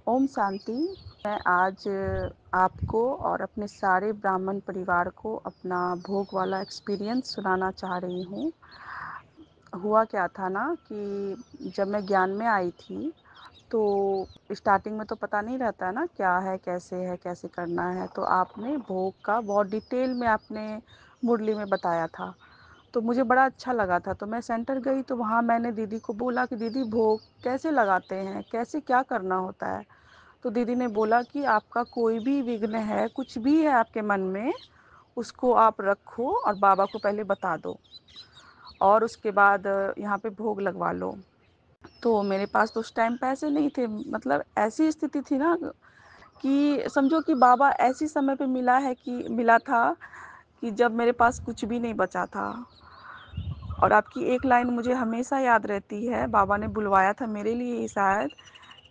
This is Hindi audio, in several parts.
ओम शांति। मैं आज आपको और अपने सारे ब्राह्मण परिवार को अपना भोग वाला एक्सपीरियंस सुनाना चाह रही हूँ। हुआ क्या था ना कि जब मैं ज्ञान में आई थी, तो स्टार्टिंग में तो पता नहीं रहता है ना क्या है, कैसे करना है। तो आपने भोग का बहुत डिटेल में आपने मुरली में बताया था, तो मुझे बड़ा अच्छा लगा था। तो मैं सेंटर गई, तो वहाँ मैंने दीदी को बोला कि दीदी भोग कैसे लगाते हैं, कैसे क्या करना होता है। तो दीदी ने बोला कि आपका कोई भी विघ्न है, कुछ भी है आपके मन में, उसको आप रखो और बाबा को पहले बता दो और उसके बाद यहाँ पे भोग लगवा लो। तो मेरे पास तो उस टाइम पैसे नहीं थे, मतलब ऐसी स्थिति थी ना कि समझो कि बाबा ऐसी समय पे मिला था कि जब मेरे पास कुछ भी नहीं बचा था। और आपकी एक लाइन मुझे हमेशा याद रहती है, बाबा ने बुलवाया था मेरे लिए ही शायद,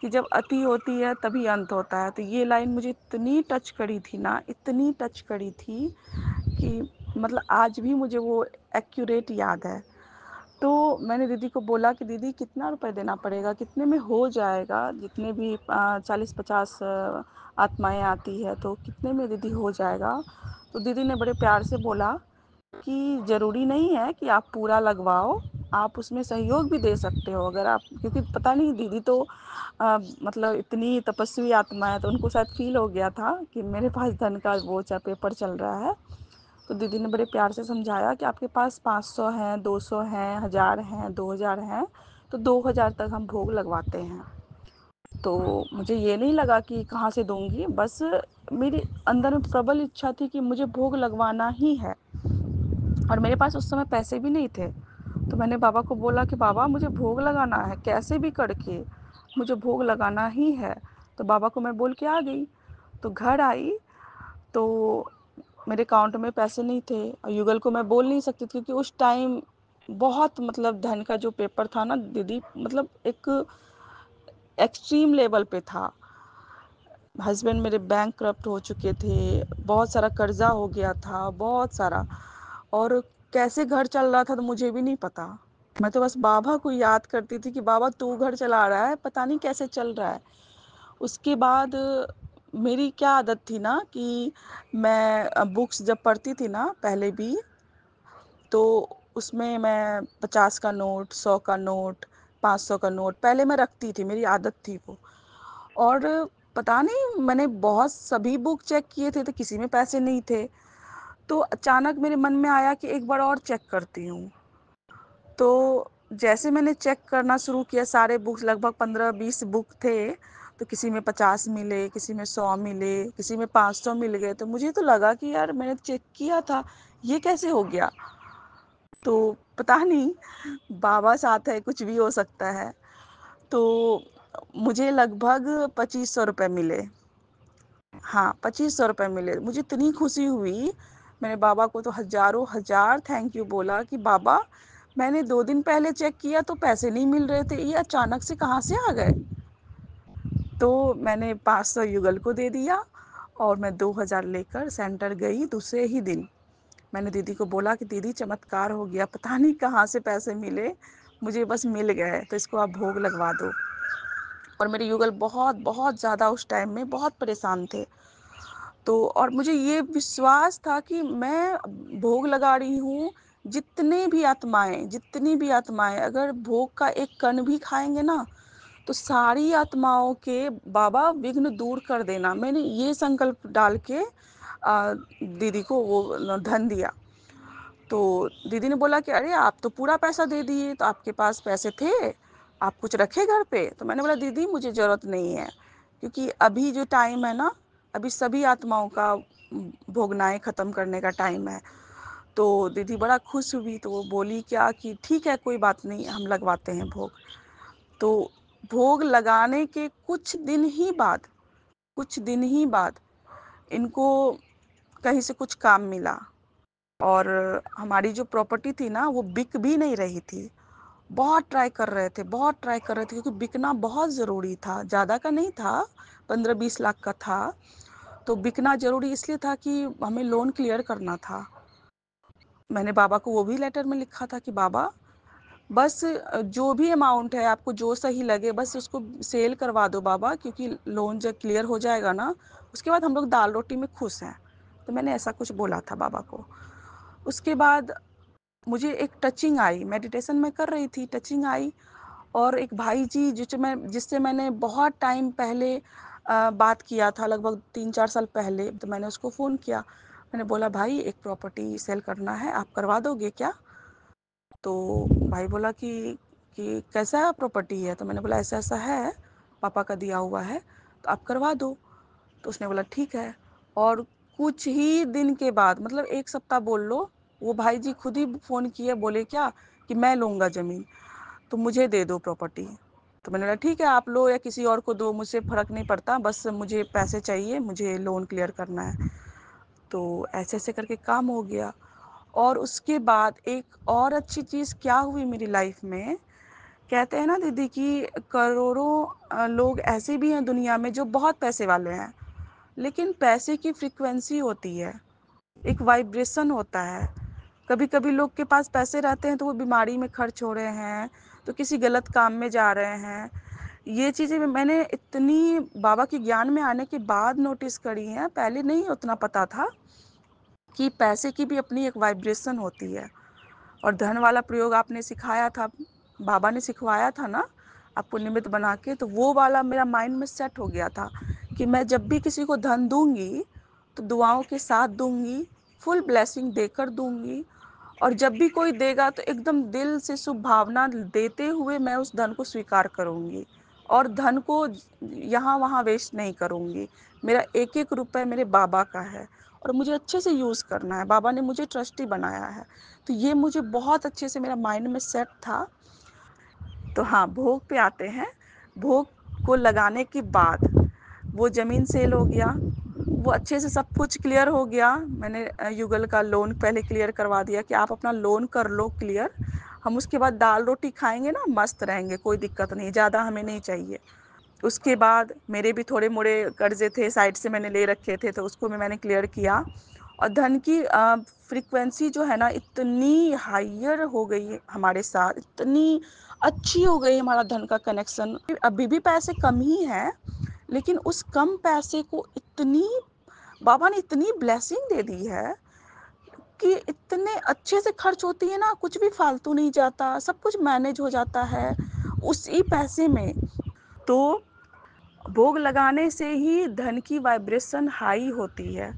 कि जब अति होती है तभी अंत होता है। तो ये लाइन मुझे इतनी टच करी थी ना, इतनी टच करी थी कि मतलब आज भी मुझे वो एक्यूरेट याद है। तो मैंने दीदी को बोला कि दीदी कितना रुपए देना पड़ेगा, कितने में हो जाएगा, जितने भी 40-50 आत्माएं आती है तो कितने में दीदी हो जाएगा। तो दीदी ने बड़े प्यार से बोला कि ज़रूरी नहीं है कि आप पूरा लगवाओ, आप उसमें सहयोग भी दे सकते हो अगर आप, क्योंकि पता नहीं दीदी तो मतलब इतनी तपस्वी आत्मा है, तो उनको शायद फ़ील हो गया था कि मेरे पास धन का वो पेपर चल रहा है। तो दीदी ने बड़े प्यार से समझाया कि आपके पास 500 हैं, 200 हैं, 1000 हैं, 2000 हैं, तो 2000 तक हम भोग लगवाते हैं। तो मुझे ये नहीं लगा कि कहाँ से दूँगी, बस मेरे अंदर में प्रबल इच्छा थी कि मुझे भोग लगवाना ही है। और मेरे पास उस समय पैसे भी नहीं थे। तो मैंने बाबा को बोला कि बाबा मुझे भोग लगाना है, कैसे भी करके मुझे भोग लगाना ही है। तो बाबा को मैं बोल के आ गई। तो घर आई तो मेरे अकाउंट में पैसे नहीं थे और युगल को मैं बोल नहीं सकती थी, क्योंकि उस टाइम बहुत मतलब धन का जो पेपर था ना दीदी, मतलब एक एक्सट्रीम लेवल पे था। हस्बैंड मेरे बैंक करप्ट हो चुके थे, बहुत सारा कर्जा हो गया था, बहुत सारा। और कैसे घर चल रहा था तो मुझे भी नहीं पता। मैं तो बस बाबा को याद करती थी कि बाबा तू घर चला रहा है, पता नहीं कैसे चल रहा है। उसके बाद मेरी क्या आदत थी ना कि मैं बुक्स जब पढ़ती थी ना पहले भी, तो उसमें मैं 50 का नोट, 100 का नोट, 500 का नोट पहले मैं रखती थी, मेरी आदत थी वो। और पता नहीं मैंने बहुत सभी बुक चेक किए थे तो किसी में पैसे नहीं थे। तो अचानक मेरे मन में आया कि एक बार और चेक करती हूँ। तो जैसे मैंने चेक करना शुरू किया, सारे बुक्स लगभग 15-20 बुक थे, तो किसी में 50 मिले, किसी में 100 मिले, किसी में 500 मिल गए। तो मुझे तो लगा कि यार मैंने चेक किया था, ये कैसे हो गया। तो पता नहीं बाबा साथ है, कुछ भी हो सकता है। तो मुझे लगभग 2500 रुपये मिले। हाँ, 2500 रुपये मिले। मुझे इतनी खुशी हुई, मैंने बाबा को तो हज़ारों हज़ार थैंक यू बोला कि बाबा मैंने 2 दिन पहले चेक किया तो पैसे नहीं मिल रहे थे, ये अचानक से कहाँ से आ गए। तो मैंने 500 युगल को दे दिया और मैं 2000 लेकर सेंटर गई दूसरे ही दिन। मैंने दीदी को बोला कि दीदी चमत्कार हो गया, पता नहीं कहाँ से पैसे मिले, मुझे बस मिल गए, तो इसको आप भोग लगवा दो। और मेरे युगल बहुत बहुत ज़्यादा उस टाइम में बहुत परेशान थे। तो और मुझे ये विश्वास था कि मैं भोग लगा रही हूँ, जितनी भी आत्माएं अगर भोग का एक कण भी खाएंगे ना, तो सारी आत्माओं के बाबा विघ्न दूर कर देना। मैंने ये संकल्प डाल के दीदी को वो धन दिया। तो दीदी ने बोला कि अरे आप तो पूरा पैसा दे दिए, तो आपके पास पैसे थे, आप कुछ रखे घर पे। तो मैंने बोला दीदी मुझे ज़रूरत नहीं है, क्योंकि अभी जो टाइम है ना, अभी सभी आत्माओं का भोगनाएं ख़त्म करने का टाइम है। तो दीदी बड़ा खुश हुई, तो वो बोली क्या कि ठीक है कोई बात नहीं, हम लगवाते हैं भोग। तो भोग लगाने के कुछ दिन ही बाद इनको कहीं से कुछ काम मिला। और हमारी जो प्रॉपर्टी थी ना वो बिक भी नहीं रही थी। बहुत ट्राई कर रहे थे, क्योंकि बिकना बहुत ज़रूरी था, ज़्यादा का नहीं था, 15-20 लाख का था। तो बिकना ज़रूरी इसलिए था कि हमें लोन क्लियर करना था। मैंने बाबा को वो भी लेटर में लिखा था कि बाबा बस जो भी अमाउंट है आपको जो सही लगे बस उसको सेल करवा दो बाबा, क्योंकि लोन जब क्लियर हो जाएगा ना, उसके बाद हम लोग दाल रोटी में खुश हैं। तो मैंने ऐसा कुछ बोला था बाबा को। उसके बाद मुझे एक टचिंग आई, मेडिटेशन मैं कर रही थी, टचिंग आई, और एक भाई जी जिससे मैंने बहुत टाइम पहले बात किया था, लगभग 3-4 साल पहले, तो मैंने उसको फ़ोन किया। मैंने बोला, भाई एक प्रॉपर्टी सेल करना है, आप करवा दोगे क्या? तो भाई बोला कि कैसा प्रॉपर्टी है? तो मैंने बोला ऐसा-ऐसा है, पापा का दिया हुआ है, तो आप करवा दो। तो उसने बोला ठीक है। और कुछ ही दिन के बाद, मतलब 1 सप्ताह बोल लो, वो भाई जी खुद ही फ़ोन किए, बोले क्या कि मैं लूँगा ज़मीन, तो मुझे दे दो प्रॉपर्टी। तो मैंने बोला ठीक है, आप लो या किसी और को दो, मुझसे फ़र्क नहीं पड़ता, बस मुझे पैसे चाहिए, मुझे लोन क्लियर करना है। तो ऐसे-ऐसे करके काम हो गया। और उसके बाद एक और अच्छी चीज़ क्या हुई मेरी लाइफ में, कहते हैं ना दीदी कि करोड़ों लोग ऐसे भी हैं दुनिया में जो बहुत पैसे वाले हैं, लेकिन पैसे की फ्रीक्वेंसी होती है, एक वाइब्रेशन होता है। कभी-कभी लोग के पास पैसे रहते हैं तो वो बीमारी में खर्च हो रहे हैं, तो किसी गलत काम में जा रहे हैं। ये चीज़ें मैंने इतनी बाबा के ज्ञान में आने के बाद नोटिस करी हैं, पहले नहीं उतना पता था कि पैसे की भी अपनी एक वाइब्रेशन होती है। और धन वाला प्रयोग आपने सिखाया था, बाबा ने सिखवाया था ना आपको निमित्त बना के, तो वो वाला मेरा माइंड में सेट हो गया था कि मैं जब भी किसी को धन दूंगी तो दुआओं के साथ दूंगी, फुल ब्लेसिंग देकर दूंगी, और जब भी कोई देगा तो एकदम दिल से शुभ भावना देते हुए मैं उस धन को स्वीकार करूंगी, और धन को यहाँ वहाँ वेस्ट नहीं करूंगी। मेरा एक एक रुपए मेरे बाबा का है और मुझे अच्छे से यूज़ करना है, बाबा ने मुझे ट्रस्टी बनाया है। तो ये मुझे बहुत अच्छे से मेरा माइंड में सेट था। तो हाँ, भोग पे आते हैं। भोग को लगाने के बाद वो ज़मीन सेल हो गया, वो अच्छे से सब कुछ क्लियर हो गया। मैंने युगल का लोन पहले क्लियर करवा दिया कि आप अपना लोन कर लो क्लियर, हम उसके बाद दाल-रोटी खाएँगे ना, मस्त रहेंगे, कोई दिक्कत नहीं, ज़्यादा हमें नहीं चाहिए। उसके बाद मेरे भी थोड़े-मोड़े कर्ज़े थे, साइड से मैंने ले रखे थे, तो उसको भी मैंने क्लियर किया। और धन की फ्रीक्वेंसी जो है ना, इतनी हायर हो गई है हमारे साथ, इतनी अच्छी हो गई हमारा धन का कनेक्शन। अभी भी पैसे कम ही हैं, लेकिन उस कम पैसे को इतनी बाबा ने इतनी ब्लेसिंग दे दी है कि इतने अच्छे से खर्च होती है ना, कुछ भी फालतू नहीं जाता, सब कुछ मैनेज हो जाता है उसी पैसे में। तो भोग लगाने से ही धन की वाइब्रेशन हाई होती है।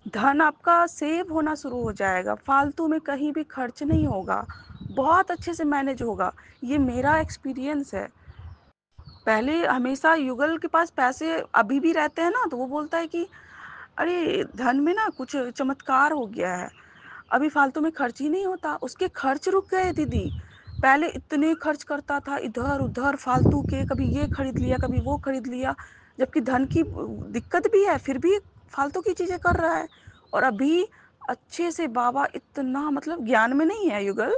धन आपका सेव होना शुरू हो जाएगा, फालतू में कहीं भी खर्च नहीं होगा, बहुत अच्छे से मैनेज होगा। ये मेरा एक्सपीरियंस है। पहले हमेशा युगल के पास पैसे अभी भी रहते हैं ना, तो वो बोलता है कि अरे धन में ना कुछ चमत्कार हो गया है, अभी फालतू में खर्च ही नहीं होता। उसके खर्च रुक गए दीदी। पहले इतने खर्च करता था इधर उधर फालतू के, कभी ये खरीद लिया कभी वो खरीद लिया, जबकि धन की दिक्कत भी है फिर भी फालतू की चीजें कर रहा है। और अभी अच्छे से बाबा इतना, मतलब ज्ञान में नहीं है युगल,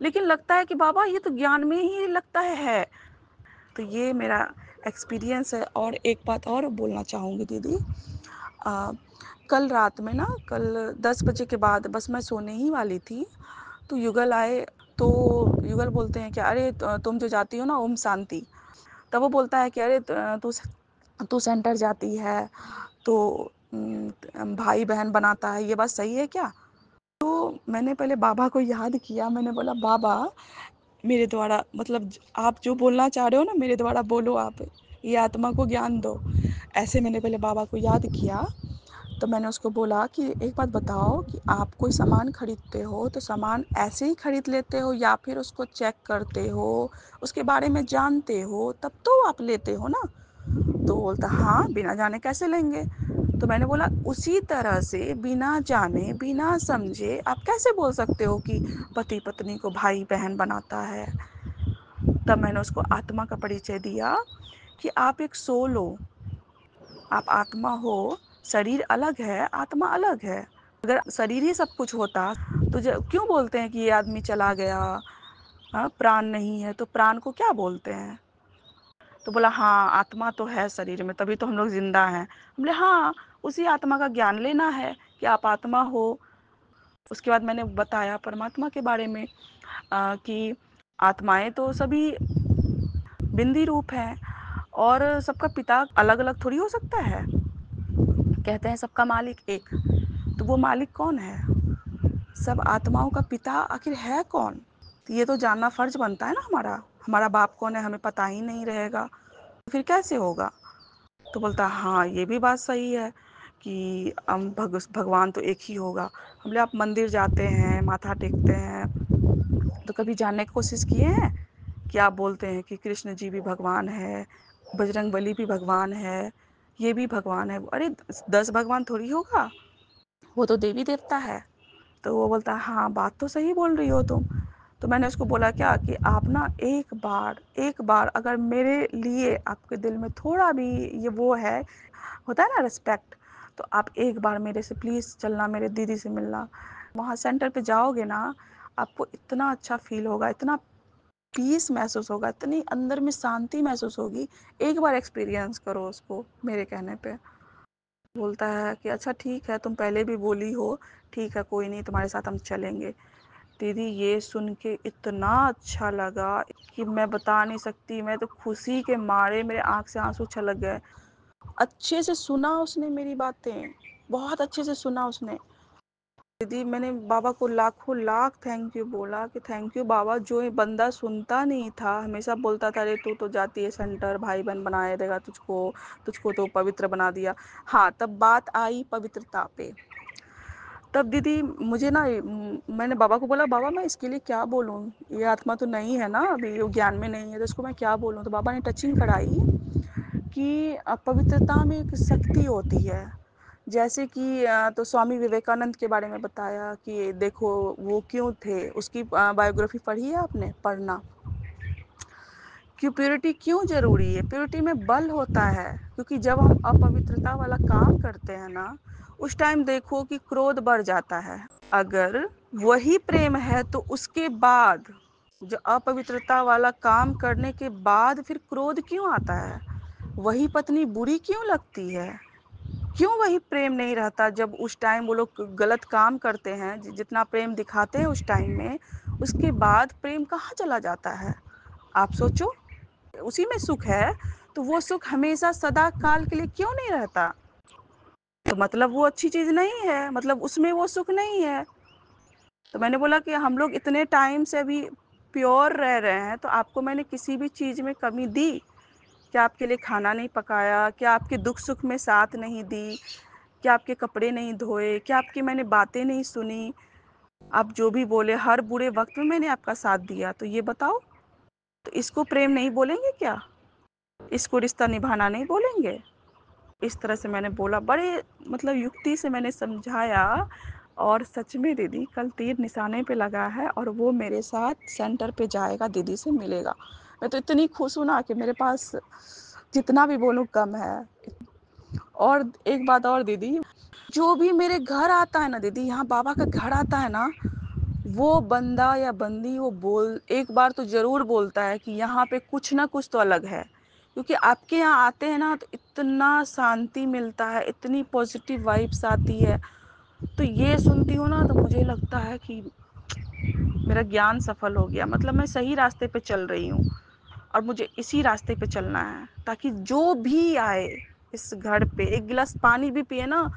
लेकिन लगता है कि बाबा ये तो ज्ञान में ही लगता है। तो ये मेरा एक्सपीरियंस है। और एक बात और बोलना चाहूँगी दीदी, अ, कल रात में ना, कल 10 बजे के बाद बस मैं सोने ही वाली थी, तो युगल आए। तो युगल बोलते हैं कि अरे तुम जो जाती हो ना ओम शांति, तब वो बोलता है कि अरे तू तू सेंटर जाती है तो भाई बहन बनाता है, ये बात सही है क्या? तो मैंने पहले बाबा को याद किया, मैंने बोला बाबा मेरे द्वारा, मतलब आप जो बोलना चाह रहे हो ना मेरे द्वारा बोलो, आप ये आत्मा को ज्ञान दो। ऐसे मैंने पहले बाबा को याद किया। तो मैंने उसको बोला कि एक बात बताओ कि आप कोई सामान खरीदते हो तो सामान ऐसे ही खरीद लेते हो या फिर उसको चेक करते हो, उसके बारे में जानते हो तब तो आप लेते हो ना? तो बोलता हाँ, बिना जाने कैसे लेंगे? तो मैंने बोला उसी तरह से बिना जाने बिना समझे आप कैसे बोल सकते हो कि पति पत्नी को भाई बहन बनाता है? तब मैंने उसको आत्मा का परिचय दिया कि आप एक सोल हो, आप आत्मा हो, शरीर अलग है, आत्मा अलग है। अगर शरीर ही सब कुछ होता तो क्यों बोलते हैं कि ये आदमी चला गया, हाँ, प्राण नहीं है, तो प्राण को क्या बोलते हैं? तो बोला हाँ, आत्मा तो है शरीर में, तभी तो हम लोग जिंदा हैं। हम बोले हाँ, उसी आत्मा का ज्ञान लेना है कि आप आत्मा हो। उसके बाद मैंने बताया परमात्मा के बारे में, कि आत्माएँ तो सभी बिंदी रूप हैं और सबका पिता अलग-अलग थोड़ी हो सकता है। कहते हैं सबका मालिक एक, तो वो मालिक कौन है? सब आत्माओं का पिता आखिर है कौन? तो ये तो जानना फ़र्ज़ बनता है ना हमारा। हमारा बाप कौन है हमें पता ही नहीं रहेगा, तो फिर कैसे होगा? तो बोलता हाँ, ये भी बात सही है कि भगवान तो एक ही होगा। हम बोले आप मंदिर जाते हैं, माथा टेकते हैं, तो कभी जानने की कोशिश किए हैं? कि आप बोलते हैं कि कृष्ण जी भी भगवान है, बजरंगबली भी भगवान है, ये भी भगवान है। अरे 10 भगवान थोड़ी होगा, वो तो देवी-देवता है। तो वो बोलता है हाँ, बात तो सही बोल रही हो तुम। तो मैंने उसको बोला क्या कि आप ना एक बार अगर मेरे लिए आपके दिल में थोड़ा भी ये वो है, होता है ना रिस्पेक्ट, तो आप एक बार मेरे से प्लीज़ चलना, मेरे दीदी से मिलना। वहाँ सेंटर पे जाओगे ना, आपको इतना अच्छा फ़ील होगा, इतना पीस महसूस होगा, इतनी अंदर में शांति महसूस होगी। एक बार एक्सपीरियंस करो उसको मेरे कहने पे। बोलता है कि अच्छा ठीक है, तुम पहले भी बोली हो, ठीक है कोई नहीं तुम्हारे साथ हम चलेंगे। दीदी ये सुन के इतना अच्छा लगा कि मैं बता नहीं सकती, मैं तो खुशी के मारे मेरे आँख से आँसू छलक गए। अच्छे से सुना उसने मेरी बातें, बहुत अच्छे से सुना उसने। दीदी मैंने बाबा को लाखों लाख थैंक यू बोला कि थैंक यू बाबा, जो ये बंदा सुनता नहीं था, हमेशा बोलता था अरे तू तो जाती है सेंटर, भाई बहन बनाए देगा तुझको, तुझको तो पवित्र बना दिया। हाँ, तब बात आई पवित्रता पे। तब दीदी मुझे ना मैंने बाबा को बोला बाबा मैं इसके लिए क्या बोलूँ? ये आत्मा तो नहीं है ना अभी, ये ज्ञान में नहीं है, तो इसको मैं क्या बोलूँ? तो बाबा ने टचिंग कराई कि पवित्रता में एक शक्ति होती है। जैसे कि तो स्वामी विवेकानंद के बारे में बताया कि देखो वो क्यों थे, उसकी बायोग्राफी पढ़ी है आपने? पढ़ना। कि प्योरिटी क्यों ज़रूरी है? प्योरिटी में बल होता है, क्योंकि जब हम अपवित्रता वाला काम करते हैं ना, उस टाइम देखो कि क्रोध बढ़ जाता है। अगर वही प्रेम है तो उसके बाद, जो अपवित्रता वाला काम करने के बाद फिर क्रोध क्यों आता है? वही पत्नी बुरी क्यों लगती है? क्यों वही प्रेम नहीं रहता जब उस टाइम वो लोग गलत काम करते हैं, जितना प्रेम दिखाते हैं उस टाइम में, उसके बाद प्रेम कहाँ चला जाता है? आप सोचो। उसी में सुख है, तो वो सुख हमेशा सदा काल के लिए क्यों नहीं रहता? तो मतलब वो अच्छी चीज़ नहीं है, मतलब उसमें वो सुख नहीं है। तो मैंने बोला कि हम लोग इतने टाइम से अभी प्योर रह रहे हैं, तो आपको मैंने किसी भी चीज़ में कमी दी? क्या आपके लिए खाना नहीं पकाया? क्या आपके दुख-सुख में साथ नहीं दी? क्या आपके कपड़े नहीं धोए? क्या आपकी मैंने बातें नहीं सुनी? आप जो भी बोले, हर बुरे वक़्त में मैंने आपका साथ दिया, तो ये बताओ, तो इसको प्रेम नहीं बोलेंगे क्या? इसको रिश्ता निभाना नहीं बोलेंगे? इस तरह से मैंने बोला, बड़े मतलब युक्ति से मैंने समझाया, और सच में दीदी कल तीर निशाने पे लगा है और वो मेरे साथ सेंटर पे जाएगा, दीदी से मिलेगा। मैं तो इतनी खुश हूँ ना कि मेरे पास जितना भी बोलूँ कम है। और एक बात और दीदी, जो भी मेरे घर आता है ना दीदी, यहाँ बाबा का घर आता है ना, वो बंदा या बंदी वो एक बार तो ज़रूर बोलता है कि यहाँ पे कुछ ना कुछ तो अलग है। क्योंकि आपके यहाँ आते हैं ना तो इतना शांति मिलता है, इतनी पॉज़िटिव वाइब्स आती है। तो ये सुनती हूँ ना तो मुझे लगता है कि मेरा ज्ञान सफल हो गया, मतलब मैं सही रास्ते पे चल रही हूँ और मुझे इसी रास्ते पे चलना है, ताकि जो भी आए इस घर पे एक गिलास पानी भी पिए ना,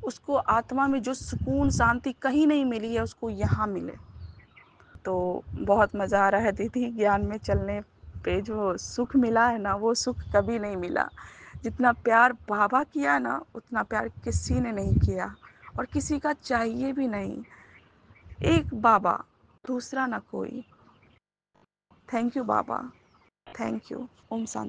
उसको आत्मा में जो सुकून शांति कहीं नहीं मिली है उसको यहाँ मिले। तो बहुत मज़ा आ रहा है दीदी, ज्ञान में चलने पे जो सुख मिला है ना, वो सुख कभी नहीं मिला। जितना प्यार बाबा किया ना, उतना प्यार किसी ने नहीं किया और किसी का चाहिए भी नहीं। एक बाबा, दूसरा ना कोई। थैंक यू बाबा, थैंक यू। ओम शांति।